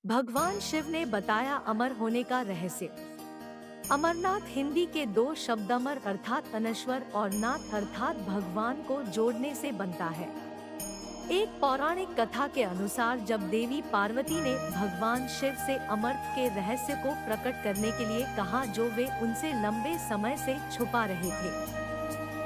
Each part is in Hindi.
भगवान शिव ने बताया अमर होने का रहस्य। अमरनाथ हिंदी के दो शब्द अमर अर्थात अनश्वर और नाथ अर्थात भगवान को जोड़ने से बनता है। एक पौराणिक कथा के अनुसार जब देवी पार्वती ने भगवान शिव से अमर्त के रहस्य को प्रकट करने के लिए कहा जो वे उनसे लंबे समय से छुपा रहे थे,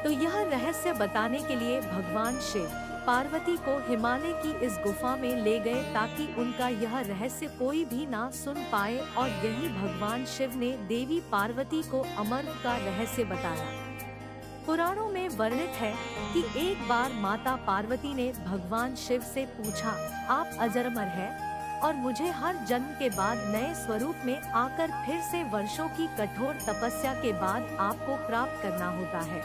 तो यह रहस्य बताने के लिए भगवान शिव पार्वती को हिमालय की इस गुफा में ले गए ताकि उनका यह रहस्य कोई भी ना सुन पाए, और यही भगवान शिव ने देवी पार्वती को अमर का रहस्य बताया। पुराणों में वर्णित है कि एक बार माता पार्वती ने भगवान शिव से पूछा, आप अजरमर हैं और मुझे हर जन्म के बाद नए स्वरूप में आकर फिर से वर्षों की कठोर तपस्या के बाद आपको प्राप्त करना होता है।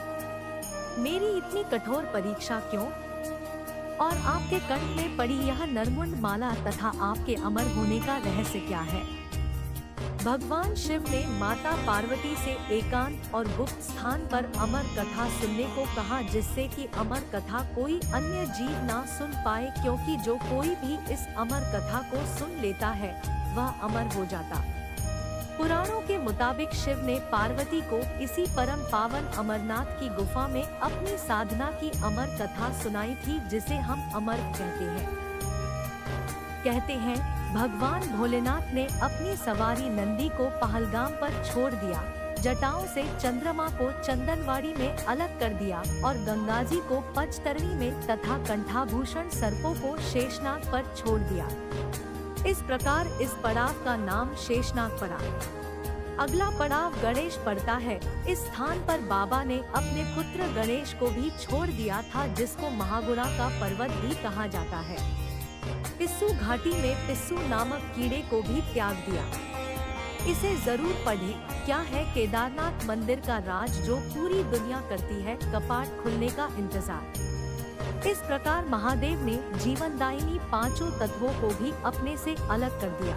मेरी इतनी कठोर परीक्षा क्यों? और आपके कंठ में पड़ी यह नरमुंड माला तथा आपके अमर होने का रहस्य क्या है? भगवान शिव ने माता पार्वती से एकांत और गुप्त स्थान पर अमर कथा सुनने को कहा, जिससे कि अमर कथा कोई अन्य जीव ना सुन पाए, क्योंकि जो कोई भी इस अमर कथा को सुन लेता है वह अमर हो जाता। पुराणों के मुताबिक शिव ने पार्वती को इसी परम पावन अमरनाथ की गुफा में अपनी साधना की अमर कथा सुनाई थी, जिसे हम अमर कहते हैं। भगवान भोलेनाथ ने अपनी सवारी नंदी को पहलगाम पर छोड़ दिया, जटाओं से चंद्रमा को चंदनवाड़ी में अलग कर दिया और गंगाजी को पंचतरणी में तथा कंठाभूषण सर्पों को शेषनाग पर छोड़ दिया। इस प्रकार इस पड़ाव का नाम शेषनाग पड़ा। अगला पड़ाव गणेश पड़ता है। इस स्थान पर बाबा ने अपने पुत्र गणेश को भी छोड़ दिया था, जिसको महागुणा का पर्वत भी कहा जाता है। पिस्सू घाटी में पिस्सू नामक कीड़े को भी त्याग दिया। इसे जरूर पढ़ें। क्या है केदारनाथ मंदिर का राज जो पूरी दुनिया करती है कपाट खुलने का इंतजार। इस प्रकार महादेव ने जीवनदायिनी पांचों तत्वों को भी अपने से अलग कर दिया।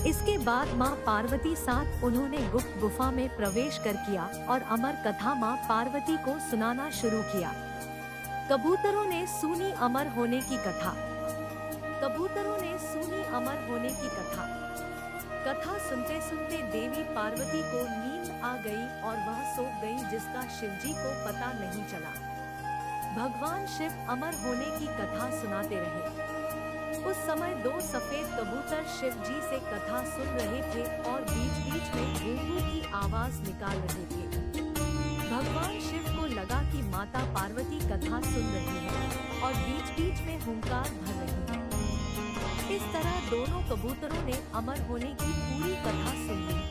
इसके बाद मां पार्वती साथ उन्होंने गुप्त गुफा में प्रवेश कर किया और अमर कथा मां पार्वती को सुनाना शुरू किया। कबूतरों ने सुनी अमर होने की कथा। कबूतरों ने सुनी अमर होने की कथा। कथा सुनते सुनते देवी पार्वती को नींद आ गई और वह सो गई, जिसका शिवजी को पता नहीं चला। भगवान शिव अमर होने की कथा सुनाते रहे। उस समय दो सफेद कबूतर शिव जी से कथा सुन रहे थे और बीच बीच में घूंघू की आवाज निकाल रहे थे। भगवान शिव को लगा कि माता पार्वती कथा सुन रही है और बीच बीच में हुंकार भर रही है। इस तरह दोनों कबूतरों ने अमर होने की पूरी कथा सुन ली।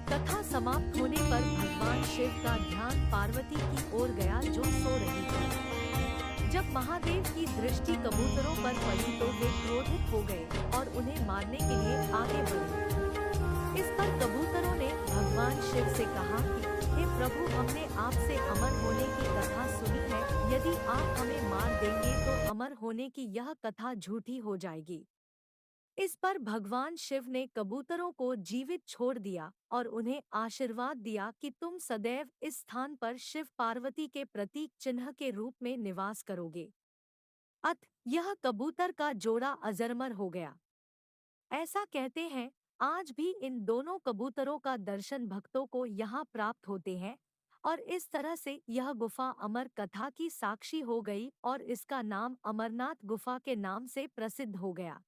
कथा समाप्त होने पर भगवान शिव का ध्यान पार्वती की ओर गया जो सो रही थी। जब महादेव की दृष्टि कबूतरों पर पड़ी तो वे क्रोधित हो गए और उन्हें मारने के लिए आगे बढ़े। इस पर कबूतरों ने भगवान शिव से कहा कि हे प्रभु, हमने आपसे अमर होने की कथा सुनी है। यदि आप हमें मार देंगे तो अमर होने की यह कथा झूठी हो जाएगी। इस पर भगवान शिव ने कबूतरों को जीवित छोड़ दिया और उन्हें आशीर्वाद दिया कि तुम सदैव इस स्थान पर शिव पार्वती के प्रतीक चिन्ह के रूप में निवास करोगे। अतः यह कबूतर का जोड़ा अजरमर हो गया। ऐसा कहते हैं आज भी इन दोनों कबूतरों का दर्शन भक्तों को यहाँ प्राप्त होते हैं और इस तरह से यह गुफा अमर कथा की साक्षी हो गई और इसका नाम अमरनाथ गुफा के नाम से प्रसिद्ध हो गया।